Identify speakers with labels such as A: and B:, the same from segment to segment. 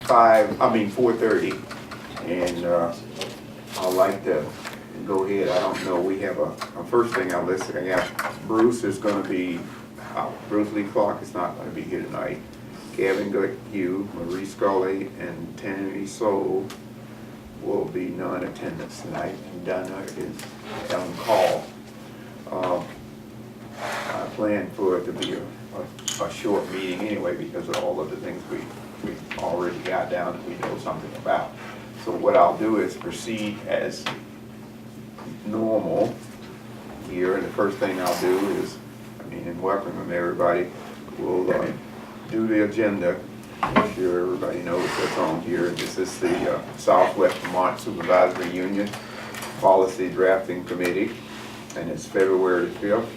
A: 4:30, and I'd like to go ahead. I don't know, we have a first thing I'm listening at. Bruce is going to be, Bruce Lee Clark is not going to be here tonight. Kevin Goodhue, Marie Scully, and Tammy Soul will be non-attendance tonight, and Donna is on call. I plan for it to be a short meeting anyway because of all of the things we already got down that we know something about. So what I'll do is proceed as normal here, and the first thing I'll do is, and welcome everybody, we'll do the agenda. I'm sure everybody knows what's on here. This is the Southwest Vermont Supervisory Union Policy Drafting Committee, and it's February 5th,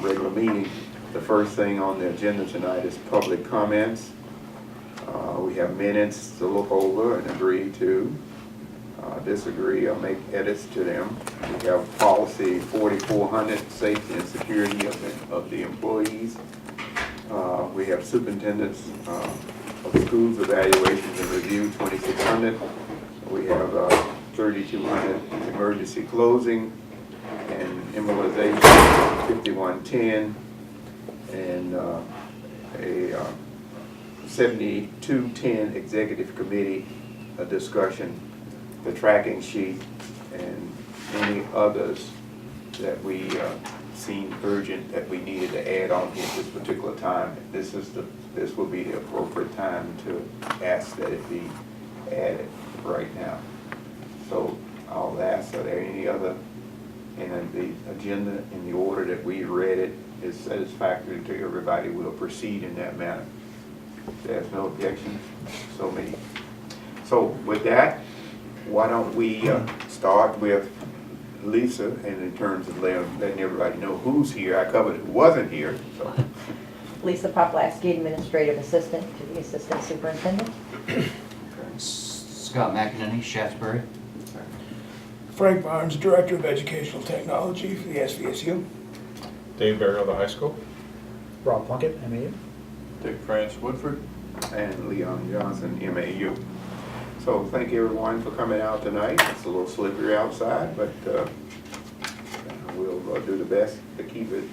A: regular meeting. The first thing on the agenda tonight is public comments. We have minutes to look over and agree to. Disagree or make edits to them. We have policy 4400, safety and security of the employees. We have superintendents of schools evaluations and review 2600. We have 3200 emergency closing and immunization 5110, and a 7210 executive committee discussion, the tracking sheet, and any others that we seen urgent that we needed to add on here at this particular time. This will be the appropriate time to ask that it be added right now. So I'll ask, are there any other, and the agenda in the order that we read it is satisfactory to everybody, we'll proceed in that manner. If there's no objection, so many. So with that, why don't we start with Lisa, and in terms of letting everybody know who's here. I covered who wasn't here. So.
B: Lisa Poplaski, Administrative Assistant to the Assistant Superintendent.
A: Okay.
C: Scott McInerney, Shaftesbury.
A: Okay.
D: Frank Barnes, Director of Educational Technology for the SVSU.
E: Dave Barrow, the high school.
F: Rob Plunkett, MAU.
E: Dick France, Woodford.
A: And Leon Johnson, MAU. So thank you everyone for coming out tonight. It's a little slippery outside, but we'll do the best to keep it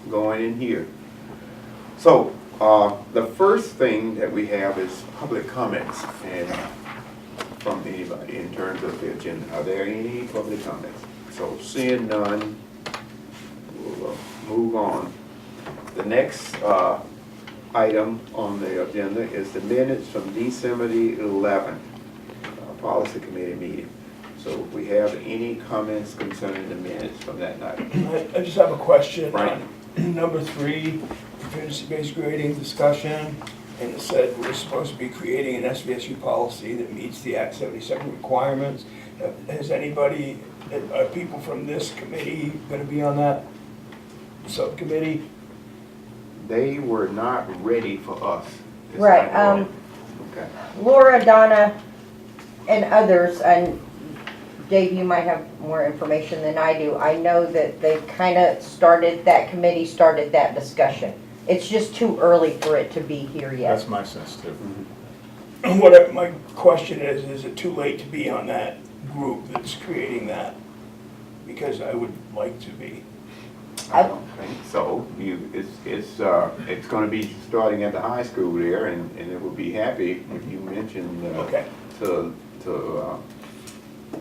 A: going in here. So the first thing that we have is public comments, and from anybody in terms of the agenda. Are there any public comments? So seeing none, we'll move on. The next item on the agenda is the minutes from December the 11th Policy Committee meeting. So if we have any comments concerning the minutes from that night.
D: I just have a question.
A: Right.
D: On number 3, proficiency-based grading discussion, and it said we're supposed to be creating an SVSU policy that meets the Act 77 requirements. Has anybody, are people from this committee going to be on that subcommittee?
A: They were not ready for us. Is
B: Right.
A: that right? Okay.
B: Laura, Donna, and others, and Dave, you might have more information than I do. I know that they kind of started, that committee started that discussion. It's just too early for it to be here yet.
E: That's my sense too.
D: And my question is it too late to be on that group that's creating that? Because I would like to be.
A: I don't think so. It's going to be starting at the high school there, and it will be happy if you mention
D: Okay.
A: to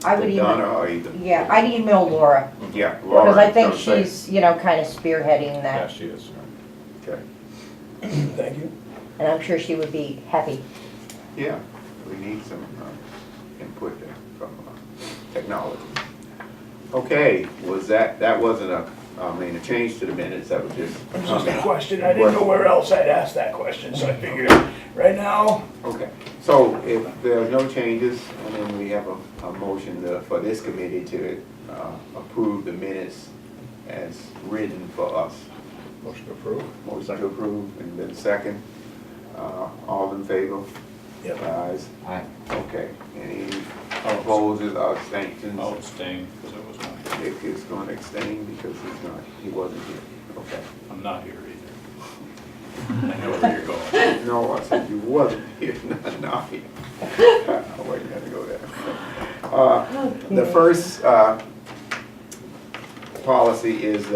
B: I would
A: Donna
B: email,
A: or either.
B: yeah, I'd email Laura,
A: Yeah, Laura.
B: because I think
A: gonna say.
B: she's, kind of spearheading
E: Yeah,
B: that,
E: she is.
A: Okay.
D: Thank you.
B: and I'm sure she would be happy.
A: Yeah, we need some input there from technology. Okay, that wasn't a change to the minutes, that was just.
D: It was just a question. I didn't know where else I'd ask that question, so I figured right now.
A: Okay, so if there's no changes, and then we have a motion for this committee to approve the minutes as written for us.
E: Motion to approve.
A: Motion to approve, and then second. All in favor?
D: Yep.
A: Ayes.
C: Aye.
A: Okay, any opposers or abstentions?
E: I'll abstain because I was not here.
A: Dick is going to abstain because he wasn't here. Okay.
E: I'm not here either. I know where you're going.
A: No, I said you wasn't here, not here. I wasn't gonna go there. The first policy is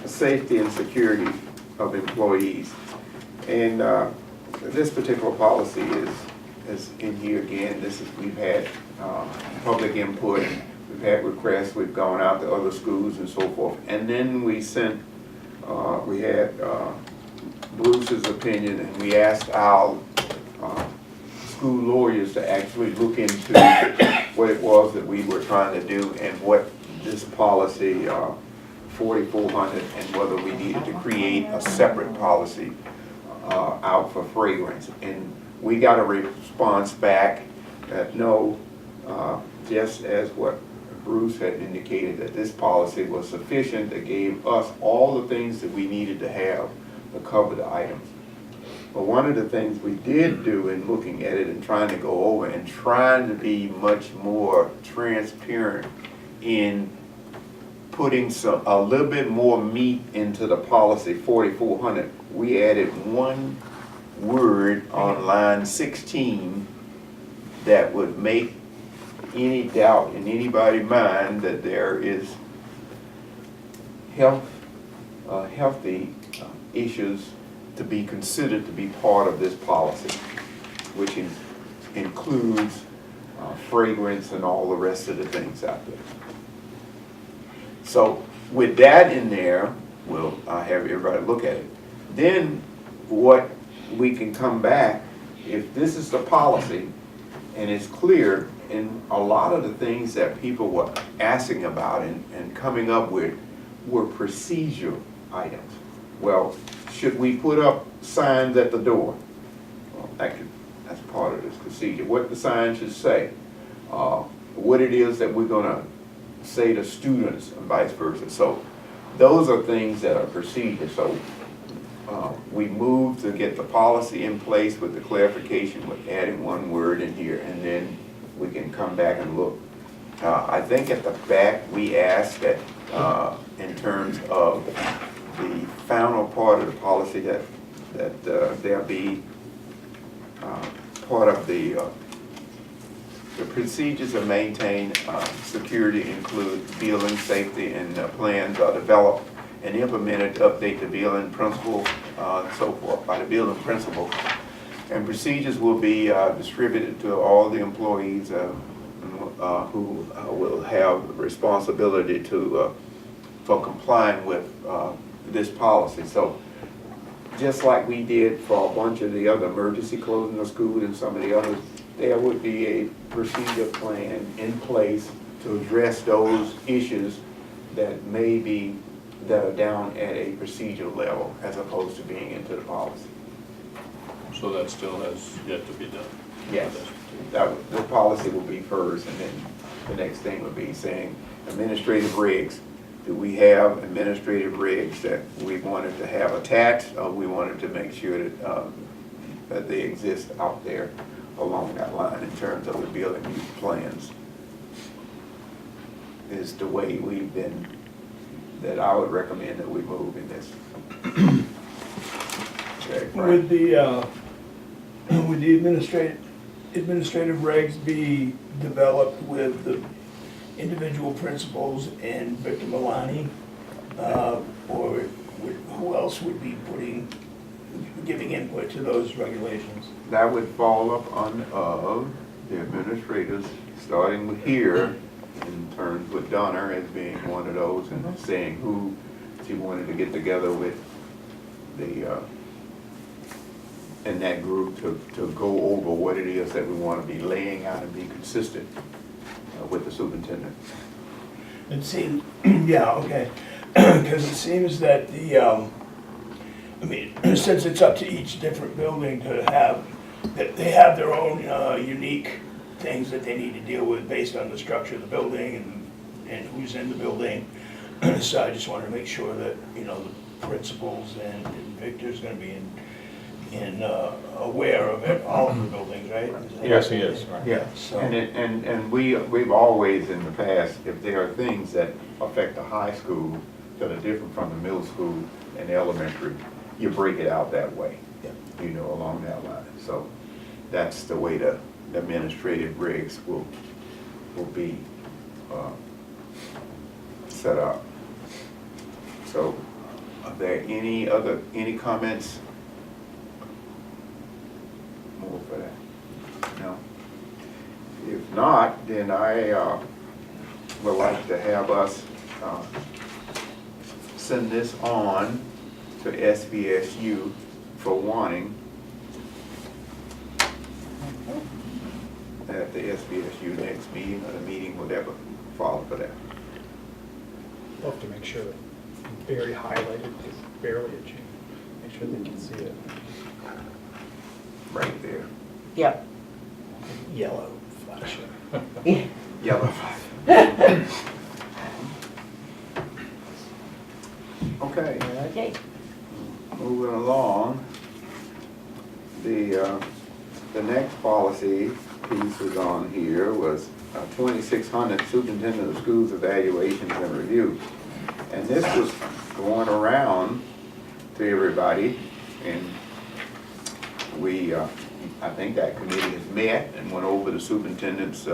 A: safety and security of employees. And this particular policy is in here again. We've had public input, we've had requests, we've gone out to other schools and so forth. And then we had Bruce's opinion, and we asked our school lawyers to actually look into what it was that we were trying to do and what this policy 4400 and whether we needed to create a separate policy out for fragrance. And we got a response back that no, just as what Bruce had indicated, that this policy was sufficient, that gave us all the things that we needed to have to cover the items. But one of the things we did do in looking at it and trying to go over and trying to be much more transparent in putting a little bit more meat into the policy 4400, we added one word on line 16 that would make any doubt in anybody's mind that there is healthy issues to be considered to be part of this policy, which includes fragrance and all the rest of the things out there. So with that in there, I'll have everybody look at it. Then what we can come back, if this is the policy and it's clear, and a lot of the things that people were asking about and coming up with were procedure items. Well, should we put up signs at the door? Well, that's part of this procedure. What the sign should say, what it is that we're gonna say to students and vice versa. So those are things that are procedure. So we moved to get the policy in place with the clarification with adding one word in here, and then we can come back and look. I think at the back we asked that in terms of the final part of the policy that there be part of the procedures to maintain security include building safety, and plans are developed and implemented to update the building principal, so forth, by the building principal. And procedures will be distributed to all the employees who will have responsibility for complying with this policy. So just like we did for a bunch of the other emergency closing of school and some of the others, there would be a procedure plan in place to address those issues that are down at a procedural level as opposed to being into the policy.
E: So that still has yet to be done?
A: Yes, the policy will be first, and then the next thing would be saying administrative regs. Do we have administrative regs that we wanted to have attached, or we wanted to make sure that they exist out there along that line in terms of the building use plans? Is the way that I would recommend that we move in this. Okay,
D: Would the administrative regs be developed with the individual principals and Victor Milani? Or who else would be giving input to those regulations?
A: That would fall up on the administrators, starting with here, in terms with Donner as being one of those, and saying who she wanted to get together with in that group to go over what it is that we want to be laying out and be consistent with the superintendent.
D: It seems, yeah, okay, because it seems that since it's up to each different building to that they have their own unique things that they need to deal with based on the structure of the building and who's in the building. So I just wanted to make sure that, the principals and Victor's gonna be aware of all of the buildings, right?
E: Yes, he is, right.
A: Yeah,
D: So-
A: and we've always in the past, if there are things that affect the high school that are different from the middle school and elementary, you break it out that way.
F: Yeah.
A: You know, along that line. So that's the way the administrative rigs will be set up. So are there any comments? More for that? No? If not, then I would like to have us send this on to SVSU for warning at the SVSU next meeting, or the meeting, whatever, follow for that.
F: We'll have to make sure that very highlighted, is barely a change. Make sure they can see it.
A: Right there.
B: Yep.
F: Yellow flash.
A: Yellow. Okay,
B: Okay.
A: moving along. The next policy piece was on here was 2600 Superintendent of Schools Evaluations and Review. And this was going around to everybody, and we, I think that committee has met and went over the superintendent's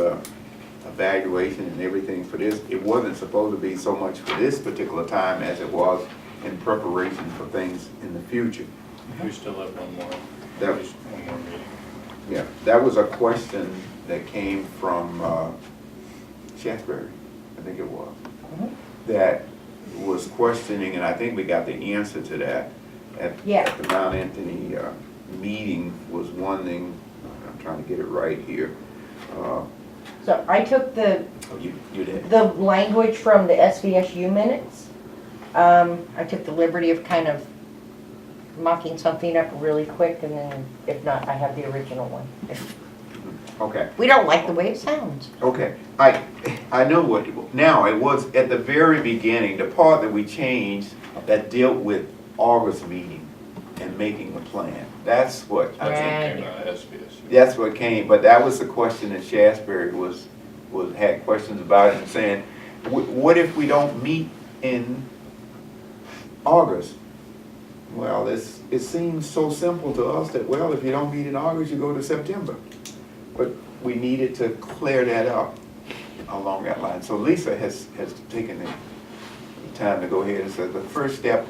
A: evaluation and everything for this. It wasn't supposed to be so much for this particular time as it was in preparation for things in the future.
E: We still have one more,
A: That-
E: at least one more meeting.
A: Yeah, that was a question that came from Shaftesbury, I think it was, that was questioning, and I think we got the answer to that at the Mount Anthony meeting, was one thing. I'm trying to get it right here.
B: So I took
A: Oh, you did.
B: the language from the SVSU minutes. I took the liberty of kind of mocking something up really quick, and then if not, I have the original one.
A: Okay.
B: We don't like the way it sounds.
A: Okay, I know what, now, it was at the very beginning, the part that we changed that dealt with August meeting and making the plan. That's what I think,
B: Right.
E: Came out of SVSU.
A: that's what came, but that was the question that Shaftesbury had questions about, and saying, what if we don't meet in August? Well, it seems so simple to us that, well, if you don't meet in August, you go to September. But we needed to clear that up along that line. So Lisa has taken the time to go ahead and say the first step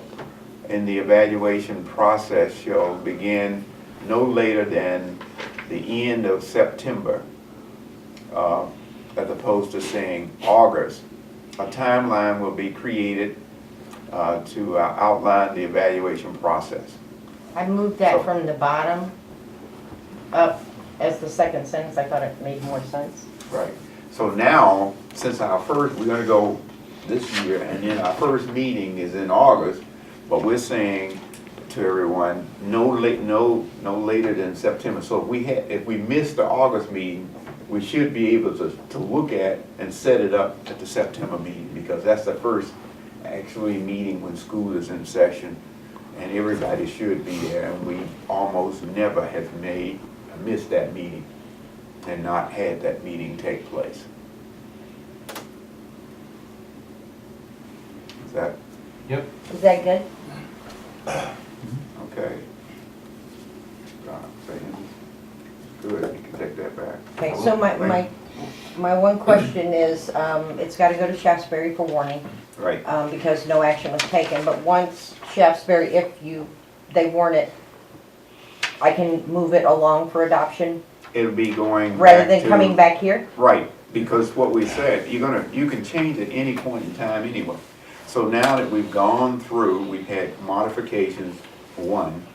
A: in the evaluation process shall begin no later than the end of September, as opposed to saying August. A timeline will be created to outline the evaluation process.
B: I moved that from the bottom up as the second sentence. I thought it made more sense.
A: Right. So now, since we're gonna go this year, and then our first meeting is in August, but we're saying to everyone, no later than September. So if we miss the August meeting, we should be able to look at and set it up at the September meeting, because that's the first actually meeting when school is in session, and everybody should be there, and we almost never have missed that meeting and not had that meeting take place. Is that
C: Yep.
B: Is that good?
A: okay? Good, you can take that back.
B: Okay, so my one question is, it's gotta go to Shaftesbury for warning,
A: Right,
B: because no action was taken, but once Shaftesbury, they warn it, I can move it along for adoption,
A: it'll be going
B: rather
A: back
B: than
A: to-
B: coming back here?
A: Right, because what we said, you can change at any point in time anyway. So now that we've gone through, we've had modifications, one,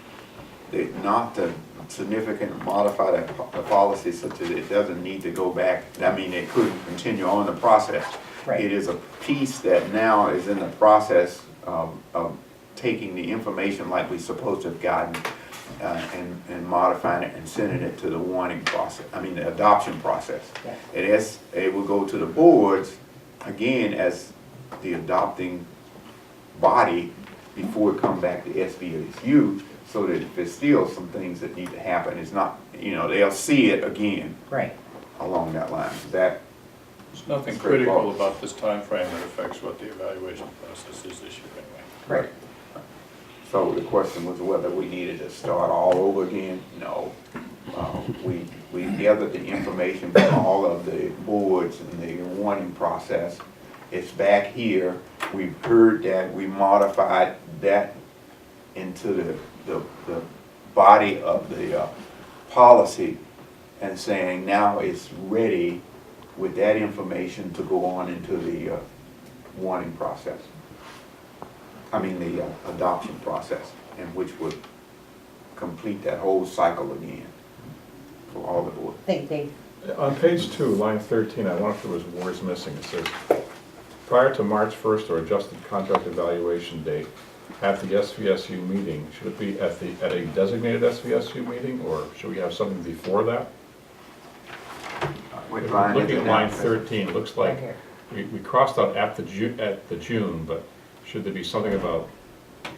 A: not to significant modify the policy such that it doesn't need to go back. I mean, it could continue on the process.
B: Right.
A: It is a piece that now is in the process of taking the information like we're supposed to have gotten and modifying it and sending it to the warning process, the adoption process.
B: Yeah.
A: It will go to the boards, again, as the adopting body before it come back to SVSU, so that if there's still some things that need to happen, it's not, they'll see it again
B: Right.
A: along that line. That,
E: There's nothing
A: Straightforward.
E: critical about this time frame that affects what the evaluation process is this year anyway.
B: Right.
A: So the question was whether we needed to start all over again? No. We gathered the information from all of the boards and the warning process. It's back here. We've heard that. We modified that into the body of the policy and saying now it's ready with that information to go on into the warning process. I mean the adoption process, and which would complete that whole cycle again for all the boards.
B: Think Dave.
G: On page 2, line 13, I wonder if there was words missing. It says, prior to March 1st or adjusted contract evaluation date, at the SVSU meeting, should it be at a designated SVSU meeting, or should we have something before that?
A: What
G: If
A: line
G: we're
A: is
G: looking
A: it
G: at
A: now?
G: line 13, it looks like
B: Right here.
G: we crossed out at the June, but should there be something about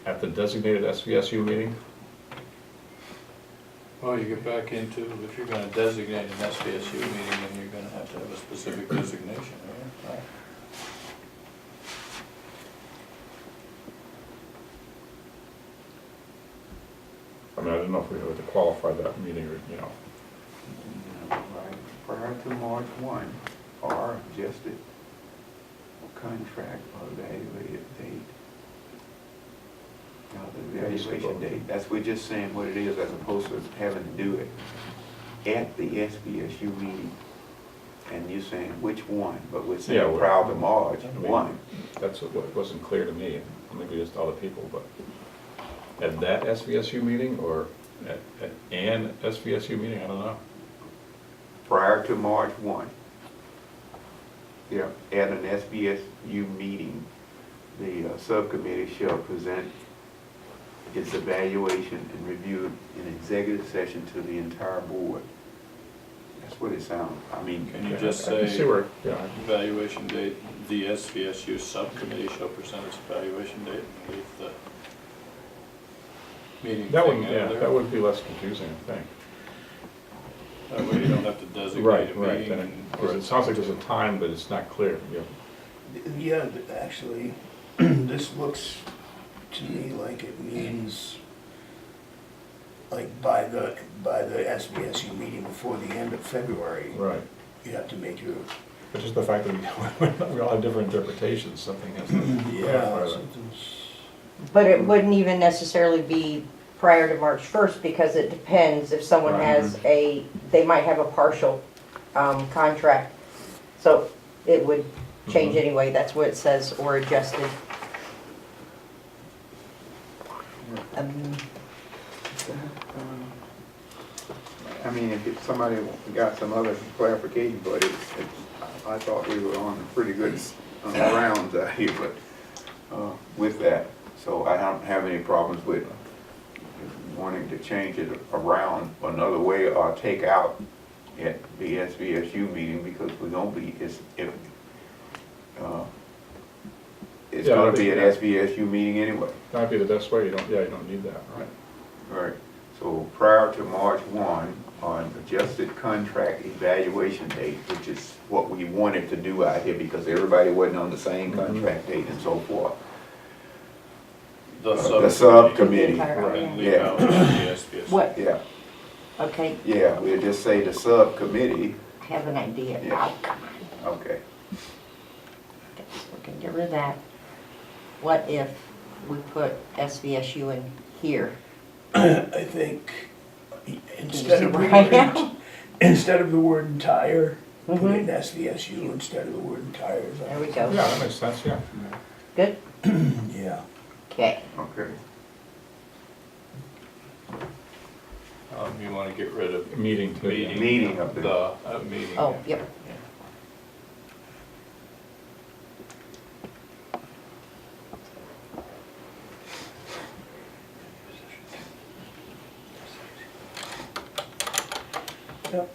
G: at the designated SVSU meeting?
E: Well, you get back into, if you're gonna designate an SVSU meeting, then you're gonna have to have a specific designation, right?
G: I mean, I don't know if we have to qualify that meeting, or, you know.
A: Right, prior to March 1, or adjusted contract or evaluated date. Now, the evaluation date, that's, we're just saying what it is as opposed to having to do it at the SVSU meeting. And you're saying which one, but we're
G: Yeah,
A: saying
G: well,
A: prior to March
G: I mean,
A: 1.
G: That's what wasn't clear to me, maybe just other people, but at that SVSU meeting or at an SVSU meeting, I don't know.
A: Prior to March 1. Yeah, at an SVSU meeting, the subcommittee shall present its evaluation and review in executive session to the entire board. That's what it sounds, I mean.
E: Can you
G: Yeah,
E: just
G: I can see
E: say,
G: where, yeah,
E: evaluation date, the SVSU subcommittee shall present its evaluation date, and leave the meeting
G: that would,
E: thing
G: yeah,
E: out there?
G: that would be less confusing, I think.
E: That way you don't have to designate
G: Right,
E: a
G: right,
E: meeting.
G: because it sounds like there's a time, but it's not clear, yeah.
D: Yeah, actually, this looks to me like it means, like by the SVSU meeting before the end of February,
G: Right,
D: you have to make your,
G: but just the fact that we all have different interpretations, something has to
D: yeah,
G: clarify that.
D: something's,
B: But it wouldn't even necessarily be prior to March 1st, because it depends if someone
G: Right.
B: has they might have a partial contract. So it would change
G: Mhm.
B: anyway, that's what it says, or adjusted.
A: I mean, if somebody got some other clarification, but I thought we were on a pretty good rounds out here, but with that, so I don't have any problems with wanting to change it around another way or take out at the SVSU meeting, because we're gonna be, it's
G: Yeah,
A: gonna
G: I
A: be an
G: think
A: SVSU meeting anyway.
G: That'd be the best way, you don't need that, right?
A: Right, so prior to March 1, on adjusted contract evaluation date, which is what we wanted to do out here because everybody wasn't on the same contract date and so forth. The subcommittee,
E: And leave
A: Yeah.
E: out the SVSU.
B: What,
A: yeah,
B: okay,
A: yeah, we'll just say the subcommittee,
B: I have an idea.
A: Yeah.
B: Oh, come on.
A: okay.
B: Okay, so we can get rid of that. What if we put SVSU in here?
D: I think, instead
B: see
D: of the
B: where I
D: word,
B: am?
D: instead of the word entire, put
B: Mhm.
D: in SVSU instead of the word entire. Is that-
B: There we
G: Yeah,
B: go.
G: that makes sense, yeah.
B: Good?
D: Yeah.
B: Okay.
A: Okay,
E: You wanna get rid of
G: Meeting too. yeah.
A: Meeting of the-
E: meeting.
B: Oh,
E: yeah.
B: yep.
D: Yep.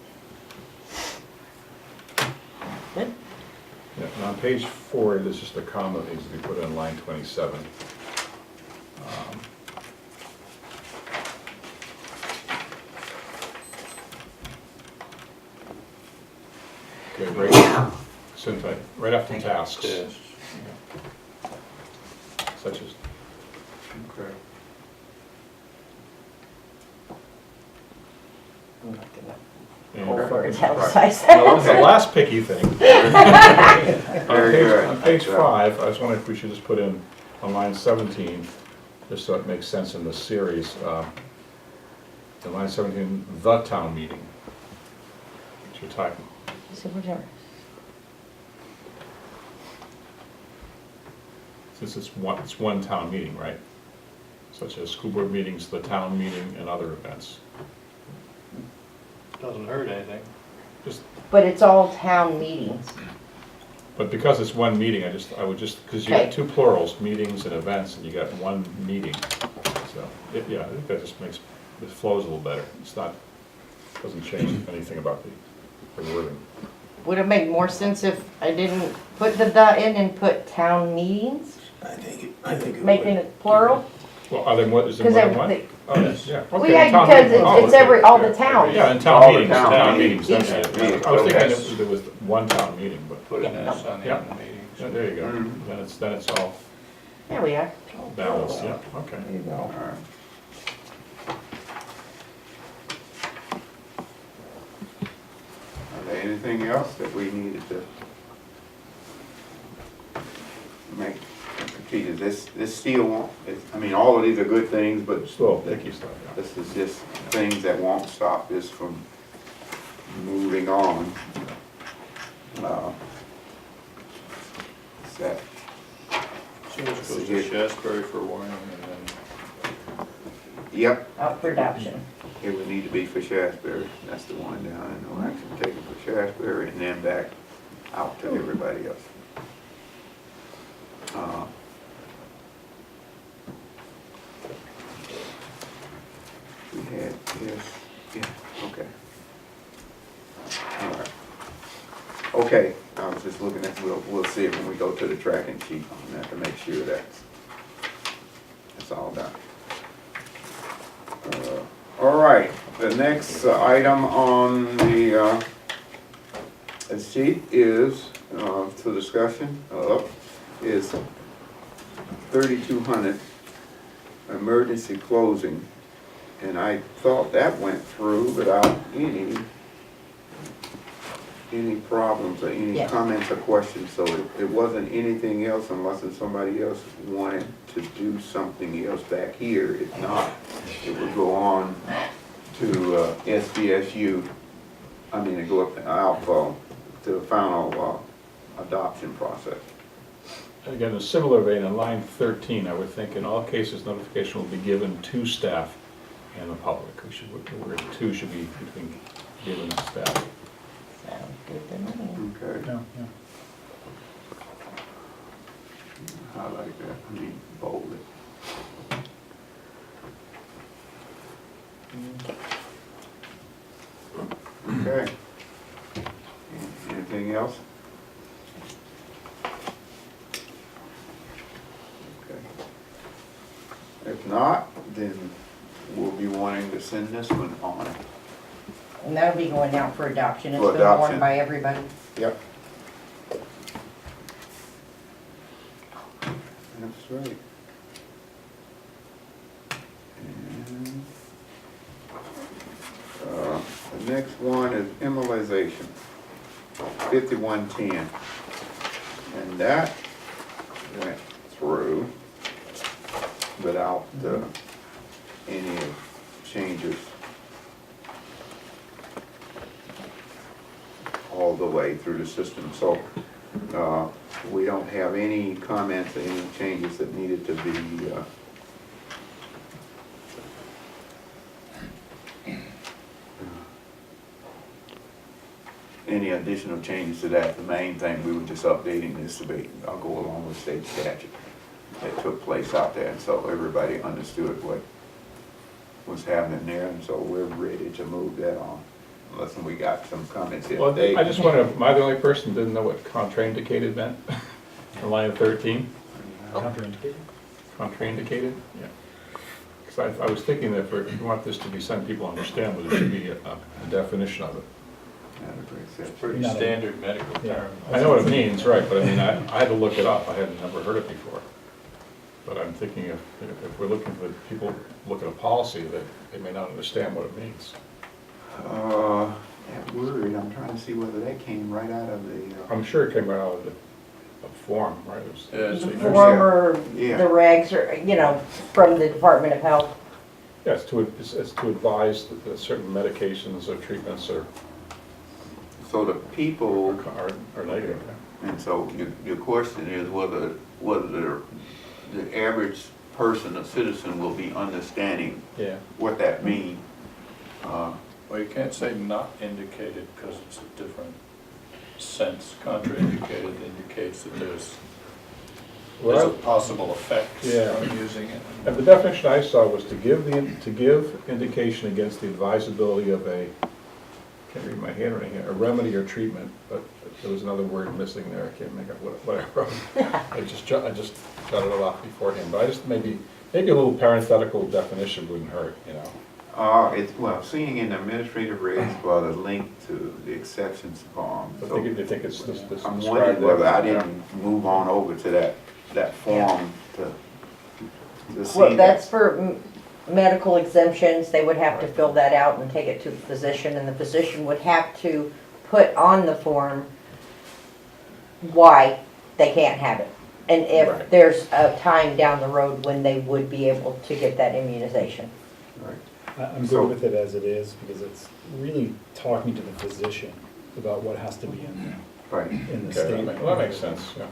B: Good.
G: Yeah, and on page 4, there's just a comma that needs to be put in line 27. Okay, right, Syntax, right after tasks,
E: Yes.
G: such as,
A: okay.
B: I'm not gonna
G: And-
B: go for
A: Okay.
B: italicized.
G: Well, that's the last picky thing.
A: Very good.
G: On page 5, I was wondering if we should just put in on line 17, just so it makes sense in the series. In line 17, the town meeting. What's your typo? Since it's one town meeting, right? Such as school board meetings, the town meeting, and other events.
E: Doesn't hurt anything.
G: Just,
B: But it's all town meetings.
G: but because it's one meeting, I would just, because you
B: Okay.
G: got two plurals, meetings and events, and you got one meeting. So, yeah, I think that just makes, it flows a little better. It's not, doesn't change anything about the wording.
B: Would it make more sense if I didn't put the "the" in and put town meetings,
D: I think it would.
B: making it plural?
G: Well, are there more, is there
B: Because
G: more than one?
B: everything,
G: Oh, yes, yeah.
B: well,
G: Okay,
B: yeah,
G: town
B: because
G: meeting. Oh,
B: it's
G: okay.
B: every, all the towns.
G: Yeah, and
A: All
G: town
A: the
G: meetings,
A: town
G: town
A: meetings.
G: meetings, that's it. I was thinking
A: Okay.
G: there was one town meeting, but,
E: Put an S on the
G: Yeah.
E: end of the meetings.
G: yeah, there you go.
A: Mhm.
G: Then it's all
B: There we are.
G: balanced, yeah, okay.
D: There you go.
A: All right. Are there anything else that we needed to make? Peter, this still won't, I mean, all of these are good things, but
G: Still picky stuff, yeah.
A: this is just things that won't stop this from moving on. Is that,
E: So this goes to Shasberry for warning and then
A: yep,
B: Out for adoption.
A: it would need to be for Shasberry. That's the one down, and no action taken for Shasberry, and then back out to everybody else. We had this, yeah, okay. All right. Okay, I was just looking at, we'll see it when we go to the tracking sheet on that to make sure that's all done. All right, the next item on the sheet is, for discussion, is 3200 emergency closing. And I thought that went through without any problems or any
B: Yes.
A: comments or questions. So it wasn't anything else unless somebody else wanted to do something else back here. If not, it would go on to SVSU. I mean, it go up to Alpha to the final adoption process.
G: And again, in a similar vein, in line 13, I would think in all cases, notification will be given to staff and the public. The word "to" should be between given to staff.
B: Sounds good to me.
A: Okay.
F: Yeah, yeah.
A: Highlight that, I mean, bold it. Okay. Anything else? Okay. If not, then we'll be wanting to send this one on.
B: And that'll be going out for adoption. It's
A: For
B: been
A: adoption.
B: worn by everybody.
A: Yep. That's right. And, the next one is embolization, 5110. And that went through without any changes all the way through the system. So we don't have any comments or any changes that needed to be any additional changes to that. The main thing, we were just updating this to be, I'll go along with state statute that took place out there, and so everybody understood what was happening there, and so we're ready to move that on. Unless we got some comments here.
G: Well,
A: Dave?
G: I just wonder, am I the only person that didn't know what contraindicated meant? In line 13?
F: Counterindicated?
G: Contraindicated? Yeah. Because I was thinking that if you want this to be something people understand, but there should be a definition of it.
E: it's a pretty
F: Not a-
E: standard medical
F: Yeah.
E: term.
G: I know what it means, right, but I mean, I had to look it up, I had never heard it before. But I'm thinking if we're looking for people look at a policy, that they may not understand what it means.
A: see whether that came right out of the,
G: I'm sure it came right out of the form, right? It was-
E: Yeah,
B: The
E: so you-
B: former,
A: Yeah.
B: the regs, or, you know, from the Department of Health.
G: Yeah, it's to advise that certain medications or treatments
A: so the people,
G: are negative.
A: and so your question is whether the average person, a citizen, will be understanding
G: Yeah.
A: what that means.
E: Well, you can't say not indicated because it's a different sense. Contraindicated indicates that there's a
G: Well,
E: possible effect
G: Yeah.
E: from using it.
G: and the definition I saw was to give indication against the advisability of a, can't read my handwriting here, a remedy or treatment, but there was another word missing there, I can't make out what I wrote. I just jotted it off beforehand, but I just maybe a little parenthetical definition wouldn't hurt, you know?
A: Well, seeing in the administrative regs for the link to the exceptions form.
G: But
A: So
G: they think it's this
A: I'm
G: described
A: wondering whether I
G: there.
A: didn't move on over to that form to see
B: Well,
A: that.
B: that's for medical exemptions, they would have to fill that out and take it to the physician, and the physician would have to put on the form why they can't have it. And if
G: Right.
B: there's a time down the road when they would be able to get that immunization.
A: Right.
F: I'm
A: So-
F: good with it as it is, because it's really talking to the physician about what has to be
A: Right.
F: in the
G: Okay,
F: statement.
G: well, that makes sense, yeah.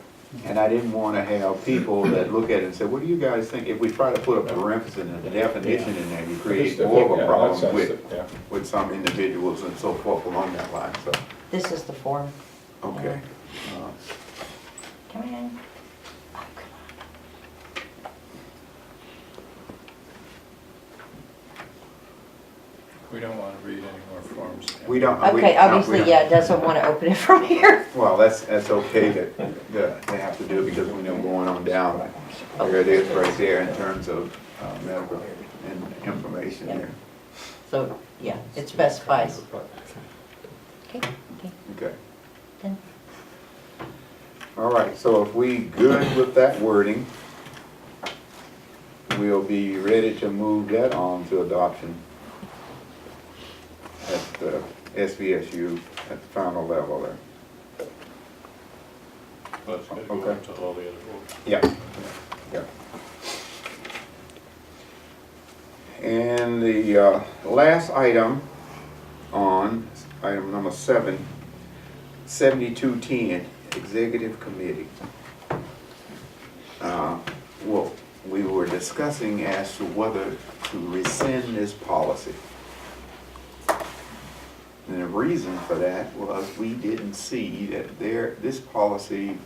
A: And I didn't want to have people that look at it and say, what do you guys think? If we try to put a parenthesis and a definition in there, you create
G: But
A: more of
G: yeah,
A: a
G: that
A: problem
G: sense,
A: with,
G: yeah.
A: some individuals and so forth along that line, so,
B: This is the form.
A: okay.
B: Come in. Oh, come
E: We don't want to read any more forms.
A: We don't.
B: on. Okay, obviously, yeah, doesn't want to open it from here.
A: Well, that's okay that they have to do it because we know going on down, there it is right there in terms of medical and information there.
B: So, yeah, it specifies. Okay, okay.
A: Okay.
B: Done.
A: All right, so if we good with that wording, we'll be ready to move that on to adoption at the SVSU at the final level there.
E: But it's going to go
A: Okay.
E: into all the other boards.
A: Yeah, yeah. And the last item on, item number 7, 7210, Executive Committee. Well, we were discussing as to whether to rescind this policy. And the reason for that was we didn't see that this policy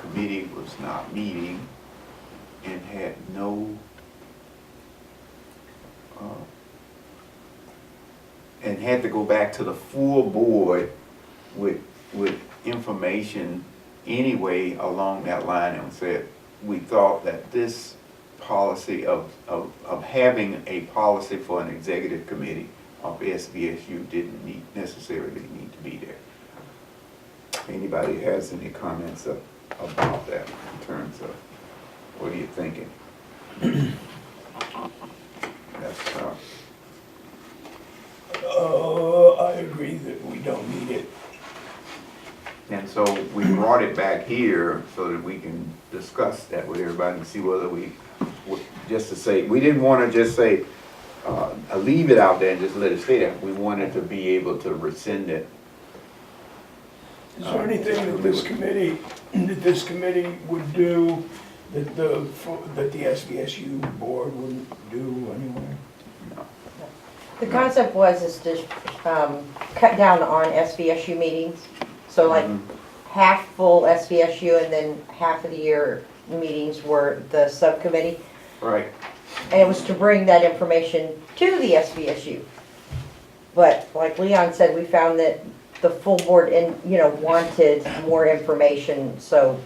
A: committee was not meeting and had no and had to go back to the full board with information anyway along that line, and said we thought that this policy of having a policy for an executive committee of SVSU didn't necessarily need to be there. Anybody has any comments about that in terms of what are you thinking? That's,
D: I agree that we don't need it.
A: and so we brought it back here so that we can discuss that with everybody and see whether just to say, we didn't want to just say, leave it out there and just let it stay there. We wanted to be able to rescind it.
D: Is there anything that this committee would do that the SVSU board wouldn't do anyway?
B: The concept is to cut down on SVSU meetings. So like half full SVSU and then half of the year meetings were the subcommittee.
A: Right.
B: And it was to bring that information to the SVSU. But like Leon said, we found that the full board wanted more information, so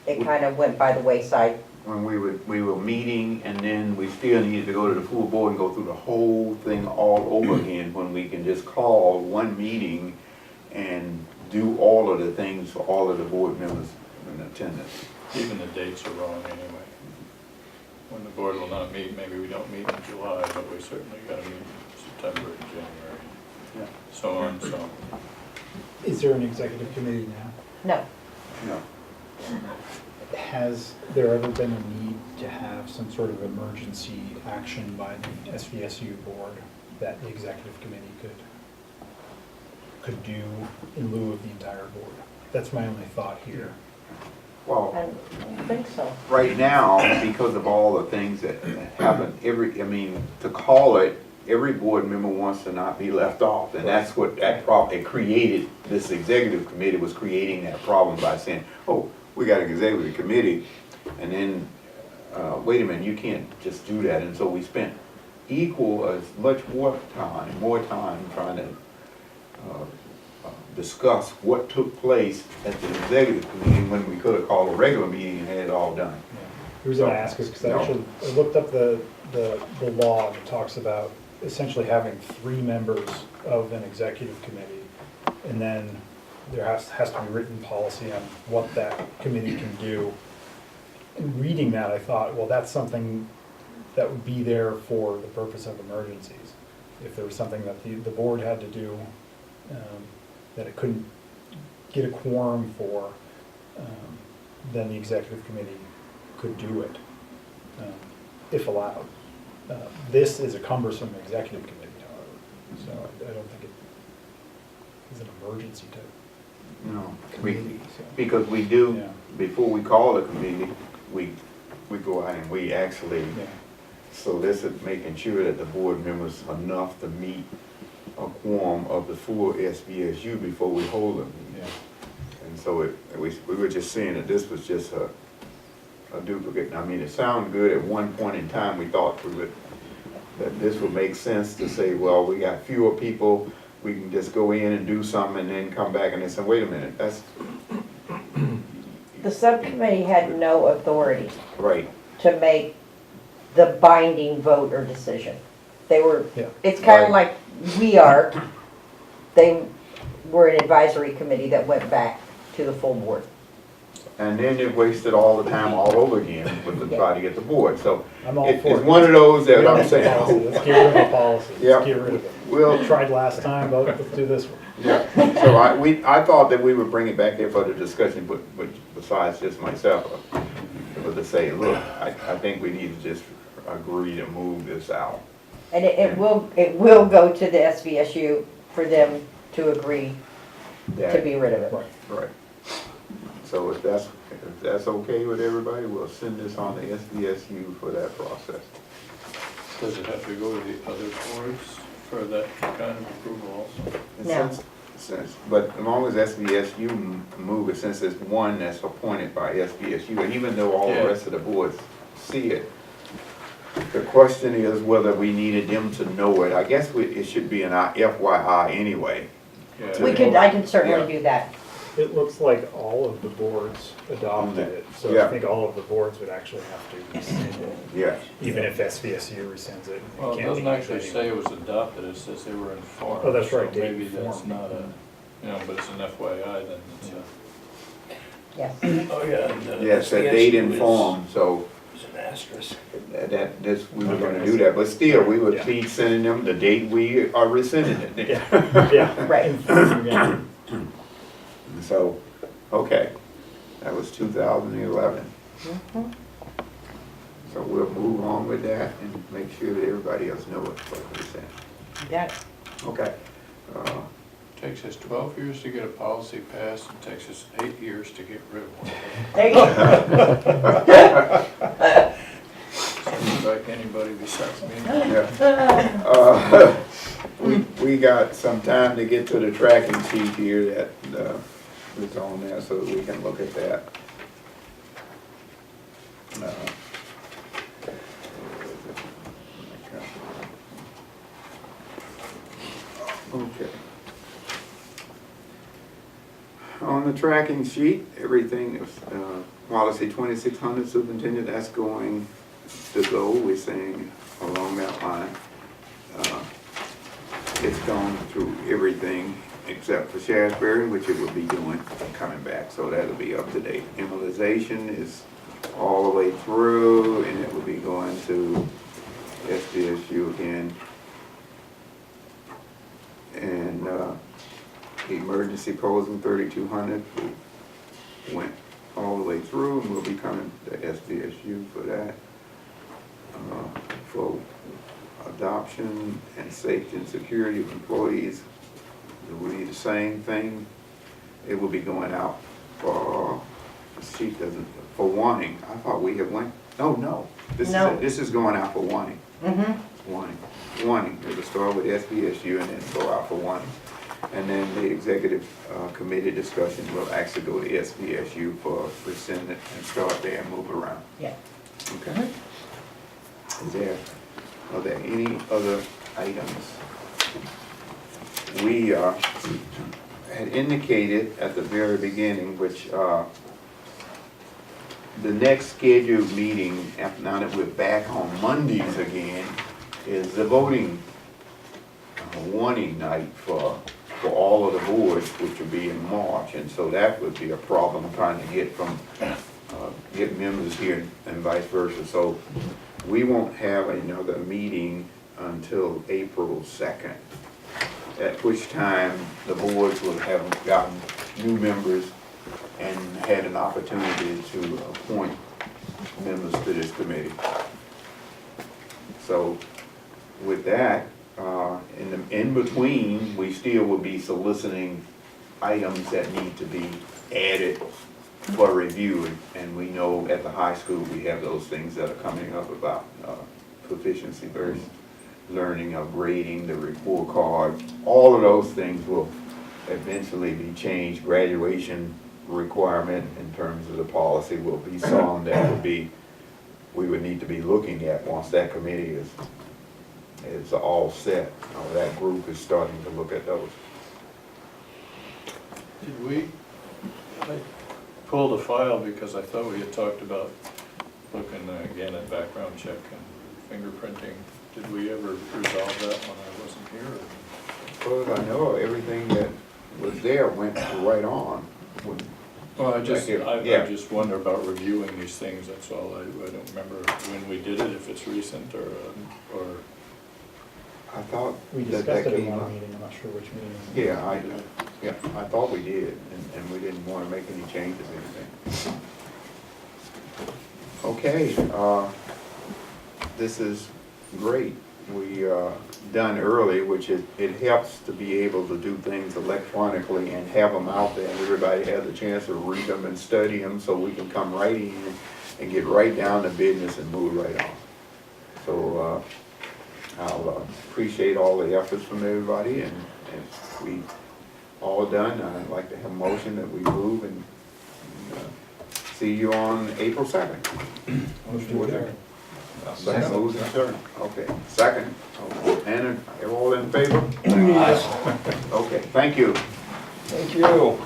B: it kind of went by the wayside.
A: When we were meeting, and then we still needed to go to the full board and go through the whole thing all over again, when we can just call one meeting and do all of the things for all of the board members in attendance.
E: Even the dates are wrong anyway. When the board will not meet, maybe we don't meet in July, but we certainly got to meet in September and January.
A: Yeah.
E: So on, so.
F: Is there an executive committee now?
B: No,
A: No.
F: Has there ever been a need to have some sort of emergency action by the SVSU board that the executive committee could do in lieu of the entire board? That's my only thought here.
A: Well,
B: I don't think so.
A: right now, because of all the things that happen, to call it, every board member wants to not be left off. And that's what that problem, it created, this executive committee was creating that problem by saying, oh, we got an executive committee, and then, wait a minute, you can't just do that. And so we spent as much more time trying to discuss what took place at the executive committee when we could have called a regular meeting and had it all done.
F: The reason I ask is because I actually looked up the law, and it talks about essentially having 3 members of an executive committee, and then there has to be written policy on what that committee can do. In reading that, I thought, well, that's something that would be there for the purpose of emergencies. If there was something that the board had to do, that it couldn't get a quorum for, then the executive committee could do it, if allowed. This is a cumbersome executive committee, however, so I don't think it is an emergency type
A: No,
F: committee. So.
A: because we do,
F: Yeah.
A: before we call a committee, we go out and we actually,
F: Yeah.
A: so this is making sure that the board members are enough to meet a quorum of the full SVSU before we hold them.
F: Yeah.
A: And so we were just saying that this was just a duplicate. I mean, it sounded good at one point in time. We thought that this would make sense to say, well, we got fewer people, we can just go in and do something and then come back and they say, wait a minute, that's
B: The subcommittee had no authority
A: right.
B: to make the binding vote or decision. They were,
F: Yeah.
B: it's kind of
A: Right.
B: like we are, they were an advisory committee that went back to the full board.
A: And then it wasted all the time all over again with the try to get the board. So
F: I'm all
A: it's
F: for it.
A: one of those that
F: Get rid
A: I'm
F: of the
A: saying,
F: policy. Let's get rid of the policy.
A: Yeah.
F: Let's get rid of it.
A: we'll,
F: Tried last time, but let's do this one.
A: yeah. So I thought that we would bring it back there for the discussion, but besides just myself, but to say, look, I think we need to just agree to move this out.
B: And it will go to the SVSU for them to agree to be rid of it.
F: Right.
A: Right. So if that's okay with everybody, we'll send this on to SVSU for that process.
E: Does it have to go to the other boards for that kind of approval also?
A: And
B: No.
A: But as long as SVSU move it, since it's one that's appointed by SVSU, and even though all the
E: Yeah.
A: rest of the boards see it, the question is whether we needed them to know it. I guess it should be an FYI anyway.
E: Yeah.
B: I can certainly
A: Yeah.
B: do that.
F: It looks like all of the boards adopted it, so
A: Yeah.
F: I think all of the boards would actually have to rescind it,
A: Yeah.
F: even if SVSU rescinds it.
E: Well, it doesn't actually say it was adopted, it says they were informed.
F: Oh, that's right,
E: So
F: they
E: maybe that's
F: informed.
E: not but it's an FYI then, it's a.
B: Yes.
D: Oh, yeah. and,
A: Yes, that
D: SVSU
A: date
D: is-
A: informed, so
D: is an asterisk.
A: we were gonna do that, but still, we would
F: Yeah.
A: be sending them the date we are rescinding it.
F: Yeah, yeah.
B: Right.
F: Inform again.
A: So, okay, that was 2011.
B: Mhm.
A: So we'll move on with that and make sure that everybody else knows what we're saying.
B: You got it.
A: Okay.
E: Takes us 12 years to get a policy passed, and takes us 8 years to get rid of one.
B: There you go.
E: Seems like anybody besides me.
A: Yeah. We got some time to get to the tracking sheet here that is on there so that we can look at that. Okay. On the tracking sheet, everything is, policy 2600 superintendent, that's going to go, we're saying along that line. It's gone through everything except for Shasberry, which it will be doing, coming back, so that'll be up to date. Immunization is all the way through, and it will be going to SVSU again. And emergency posing 3200, we went all the way through, and we'll be coming to SVSU for that. For adoption and safety and security of employees, it will be the same thing. It will be going out for, the sheet doesn't, for wanting. I thought we had went, no,
B: No.
A: this is going out for wanting.
B: Mm-hmm.
A: Wanting, it'll start with SVSU and then go out for wanting. And then the executive committee discussion will actually go to SVSU for rescind it and start there and move around.
B: Yeah.
A: Okay. Are there any other items? We had indicated at the very beginning, which the next scheduled meeting, now that we're back on Mondays again, is the voting warning night for all of the boards, which will be in March. And so that would be a problem trying to get members here and vice versa. So we won't have another meeting until April 2nd, at which time the boards will have gotten new members and had an opportunity to appoint members to this committee. So with that, in between, we still will be soliciting items that need to be added for review. And we know at the high school, we have those things that are coming up about proficiency-based learning, grading, the report card. All of those things will eventually be changed. Graduation requirement in terms of the policy will be some that we would need to be looking at once that committee is all set. That group is starting to look at those.
E: Did we, I pulled a file because I thought we had talked about looking again at background check and fingerprinting. Did we ever resolve that when I wasn't here?
A: As far as I know, everything that was there went right on.
E: Well, I
A: Yeah.
E: just wonder about reviewing these things, that's all. I don't remember when we did it, if it's recent or
A: I thought
F: We
A: that
F: discussed it in
A: came
F: one
A: up.
F: meeting, I'm not sure which meeting.
A: Yeah, I thought we did, and we didn't want to make any changes or anything. Okay, this is great. We done early, which it helps to be able to do things electronically and have them out there, and everybody has a chance to read them and study them, so we can come right in and get right down to business and move right on. So I'll appreciate all the efforts from everybody, and if we all done, I'd like to have a motion that we move and see you on April 2nd.
F: Motion to adjourn.
A: Second, moves and adjourn. Okay, second. And are all in favor? Okay, thank you.
D: Thank you.